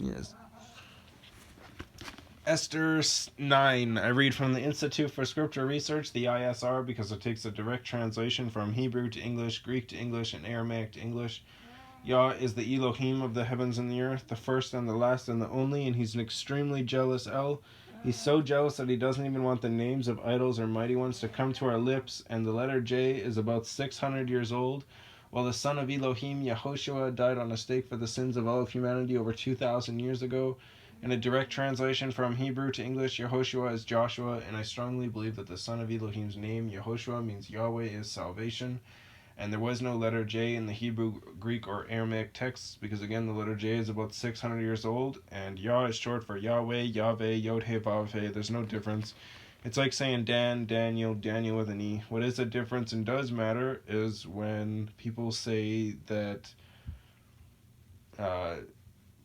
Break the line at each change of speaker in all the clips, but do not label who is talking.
Yes. Esther 9. I read from the Institute for Scripture Research, the ISR, because it takes a direct translation from Hebrew to English, Greek to English, and Aramaic to English. Yah is the Elohim of the heavens and the earth, the first and the last and the only, and he's an extremely jealous El. He's so jealous that he doesn't even want the names of idols or mighty ones to come to our lips, and the letter J is about 600 years old, while the son of Elohim, Yehoshua, died on a stake for the sins of all of humanity over 2,000 years ago. In a direct translation from Hebrew to English, Yehoshua is Joshua, and I strongly believe that the son of Elohim's name, Yehoshua, means YahWeh is salvation. And there was no letter J in the Hebrew, Greek, or Aramaic texts, because again, the letter J is about 600 years old, and Yah is short for Yahweh, Yahweh, Yod-He, Vav-He. There's no difference. It's like saying Dan, Daniel, Daniel with an E. What is a difference and does matter is when people say that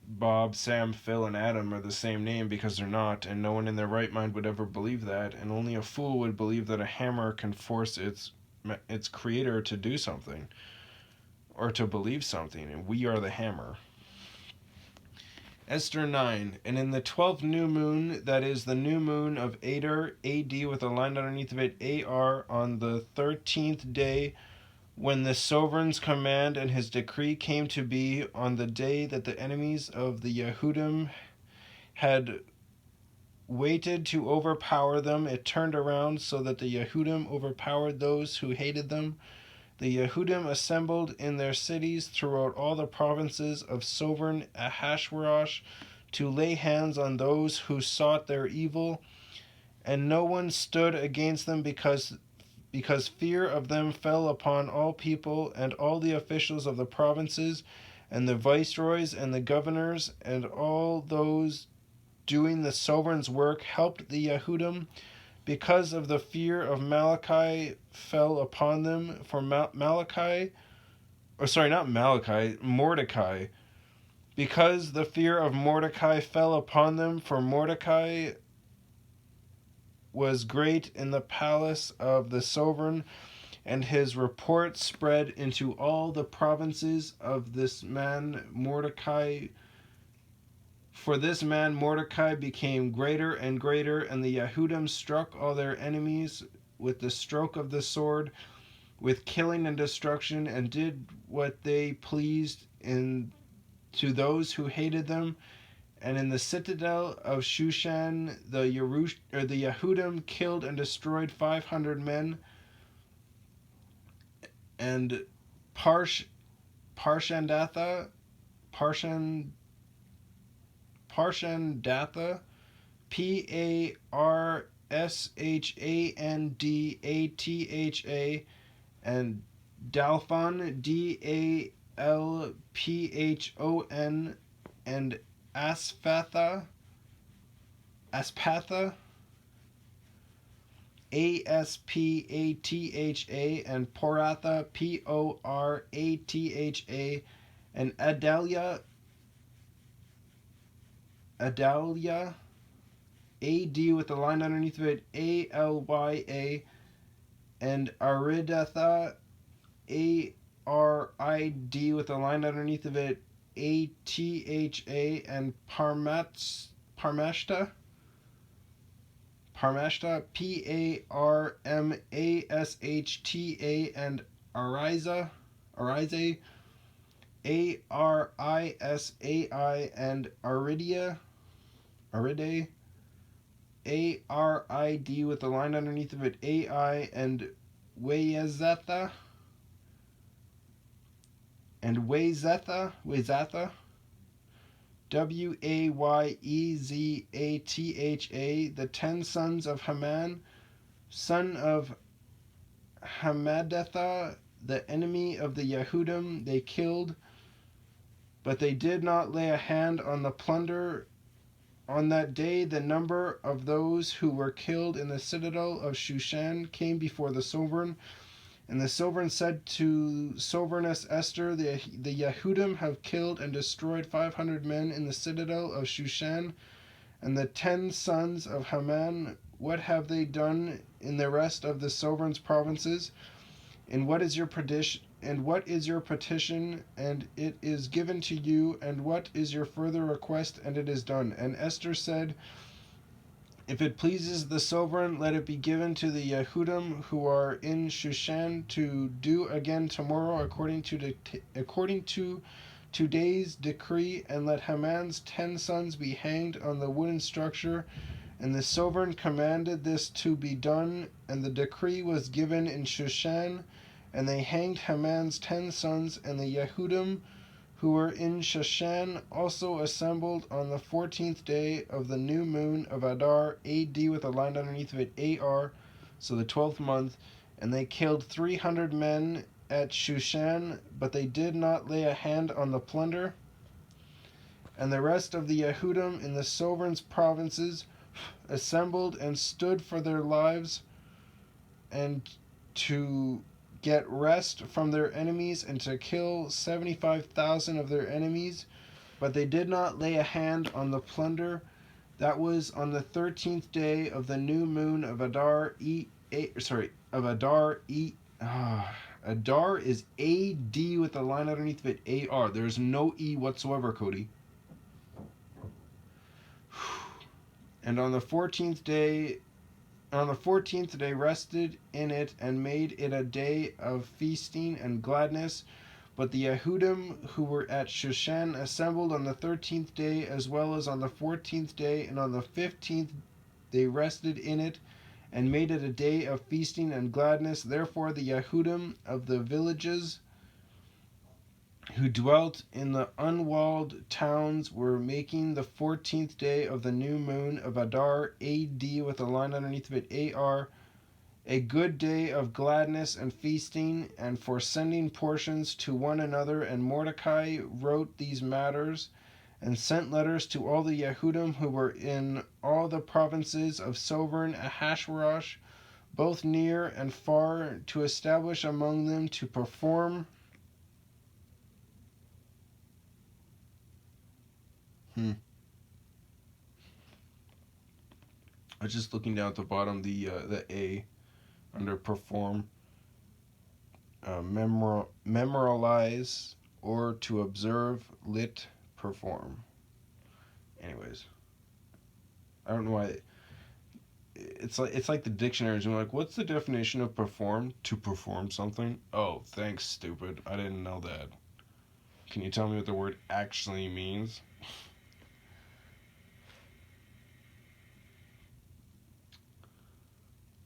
Bob, Sam, Phil, and Adam are the same name, because they're not, and no one in their right mind would ever believe that, and only a fool would believe that a hammer can force its creator to do something or to believe something, and we are the hammer. Esther 9. And in the 12th new moon, that is the new moon of Adar, AD with a line underneath of it, AR, on the 13th day, when the sovereign's command and his decree came to be, on the day that the enemies of the Yehudim had waited to overpower them, it turned around so that the Yehudim overpowered those who hated them. The Yehudim assembled in their cities throughout all the provinces of sovereign Ahasuerus to lay hands on those who sought their evil, and no one stood against them because fear of them fell upon all people, and all the officials of the provinces, and the viceroys, and the governors, and all those doing the sovereign's work helped the Yehudim, because of the fear of Malachi fell upon them. For Mordecai. Because the fear of Mordecai fell upon them, for Mordecai was great in the palace of the sovereign, and his report spread into all the provinces of this man Mordecai. For this man Mordecai became greater and greater, and the Yehudim struck all their enemies with the stroke of the sword, with killing and destruction, and did what they pleased to those who hated them. And in the citadel of Shushan, the Yehudim killed and destroyed 500 men. And Parshandatha, Parshandatha, and Dalphon, Dalphon, and Aspatha, Aspatha, and Poratha, Poratha, and Adalia, AD with a line underneath of it, ALYA, and Aridatha, ARID with a line underneath of it, ATHA, and Parmashta, PARMASHTA, and Arisa, ARISAI, and Aridae, ARID with a line underneath of it, AI, and Wayzatha, Wayzatha, Wayezatha, the 10 sons of Haman, son of Hamadatha, the enemy of the Yehudim, they killed, but they did not lay a hand on the plunder. On that day, the number of those who were killed in the citadel of Shushan came before the sovereign. And the sovereign said to Sovereigness Esther, the Yehudim have killed and destroyed 500 men in the citadel of Shushan, and the 10 sons of Haman, what have they done in the rest of the sovereign's provinces? And what is your prediction and what is your petition? And it is given to you. And what is your further request? And it is done. And Esther said, if it pleases the sovereign, let it be given to the Yehudim who are in Shushan to do again tomorrow according to today's decree, and let Haman's 10 sons be hanged on the wooden structure. And the sovereign commanded this to be done, and the decree was given in Shushan, and they hanged Haman's 10 sons, and the Yehudim who were in Shushan also assembled on the 14th day of the new moon of Adar, AD, with a line underneath of it, AR, so the 12th month, and they killed 300 men at Shushan, but they did not lay a hand on the plunder. And the rest of the Yehudim in the sovereign's provinces assembled and stood for their lives and to get rest from their enemies and to kill 75,000 of their enemies, but they did not lay a hand on the plunder. That was on the 13th day of the new moon of Adar. Adar is AD with a line underneath of it, AR. There's no E whatsoever, Cody. And on the 14th day rested in it and made it a day of feasting and gladness. But the Yehudim who were at Shushan assembled on the 13th day as well as on the 14th day, and on the 15th they rested in it and made it a day of feasting and gladness. Therefore the Yehudim of the villages who dwelt in the unwalled towns were making the 14th day of the new moon of Adar, AD, with a line underneath of it, AR, a good day of gladness and feasting, and for sending portions to one another. And Mordecai wrote these matters and sent letters to all the Yehudim who were in all the provinces of sovereign Ahasuerus, both near and far, to establish among them to perform I was just looking down at the bottom, the A under perform, memorialize, or to observe, lit, perform. Anyways, I don't know why. It's like the dictionaries. I'm like, what's the definition of perform? To perform something. Oh, thanks, stupid. I didn't know that. Can you tell me what the word actually means?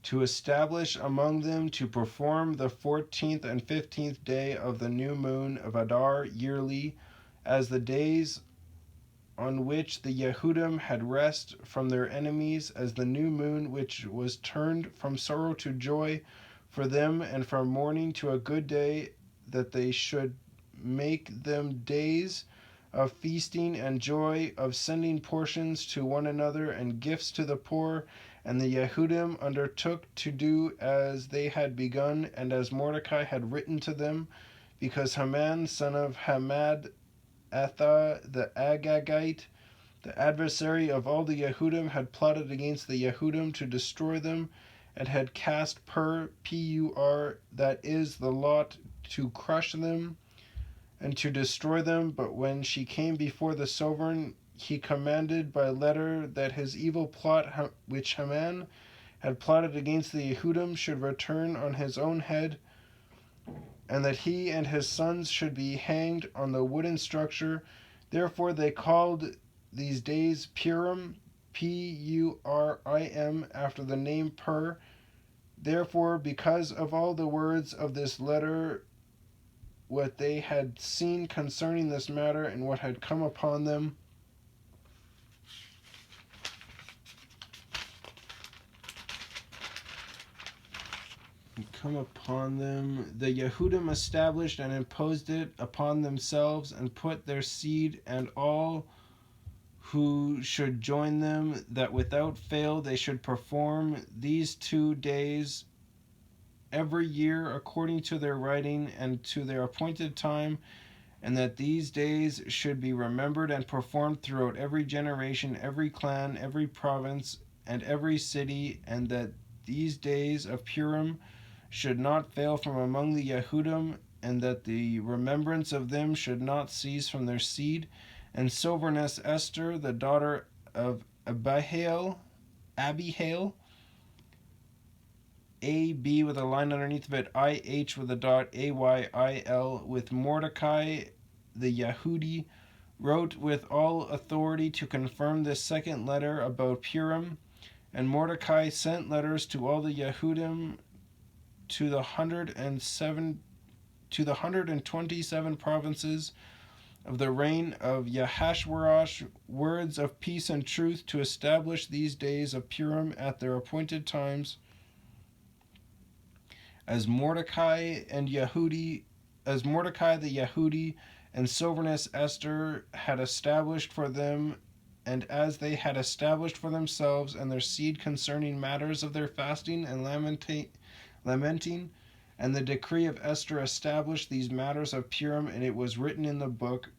To establish among them to perform the 14th and 15th day of the new moon of Adar yearly, as the days on which the Yehudim had rest from their enemies, as the new moon which was turned from sorrow to joy for them, and from mourning to a good day, that they should make them days of feasting and joy, of sending portions to one another and gifts to the poor. And the Yehudim undertook to do as they had begun, and as Mordecai had written to them, because Haman, son of Hammedatha the Agagite, the adversary of all the Yehudim, had plotted against the Yehudim to destroy them, and had cast Pur, that is, the lot, to crush them and to destroy them. But when she came before the sovereign, he commanded by letter that his evil plot which Haman had plotted against the Yehudim should return on his own head, and that he and his sons should be hanged on the wooden structure. Therefore they called these days Purim, Purim, after the name Pur. Therefore, because of all the words of this letter, what they had seen concerning this matter, and what had come upon them, the Yehudim established and imposed it upon themselves, and put their seed and all who should join them, that without fail they should perform these 2 days every year according to their writing and to their appointed time, and that these days should be remembered and performed throughout every generation, every clan, every province, and every city, and that these days of Purim should not fail from among the Yehudim, and that the remembrance of them should not cease from their seed. And sovereigness Esther, the daughter of Abihail, A B with a line underneath of it, I H with a dot, A Y I L, with Mordecai the Yehudi, wrote with all authority to confirm this second letter about Purim. And Mordecai sent letters to all the Yehudim to the 127 provinces of the reign of Yahashwarash, words of peace and truth to establish these days of Purim at their appointed times, as Mordecai the Yehudi and sovereigness Esther had established for them, and as they had established for themselves and their seed concerning matters of their fasting and lamenting, and the decree of Esther established these matters of Purim, and it was written in the book.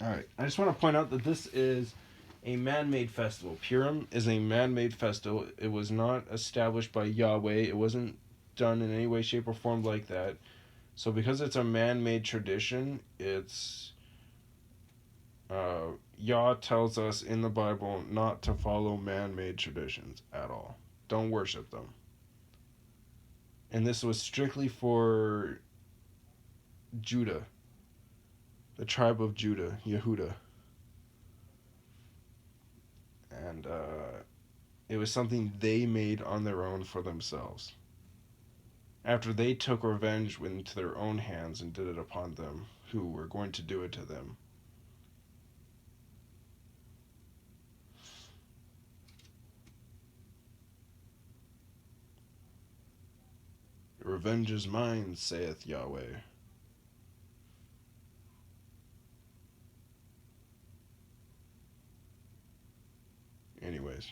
All right, I just want to point out that this is a man-made festival. Purim is a man-made festival. It was not established by YahWeh. It wasn't done in any way, shape, or form like that. So because it's a man-made tradition, it's Yah tells us in the Bible not to follow man-made traditions at all. Don't worship them. And this was strictly for Judah, the tribe of Judah, Yehuda. And it was something they made on their own for themselves. After they took revenge into their own hands and did it upon them who were going to do it to them. Revenge is mine, saith YahWeh. Anyways.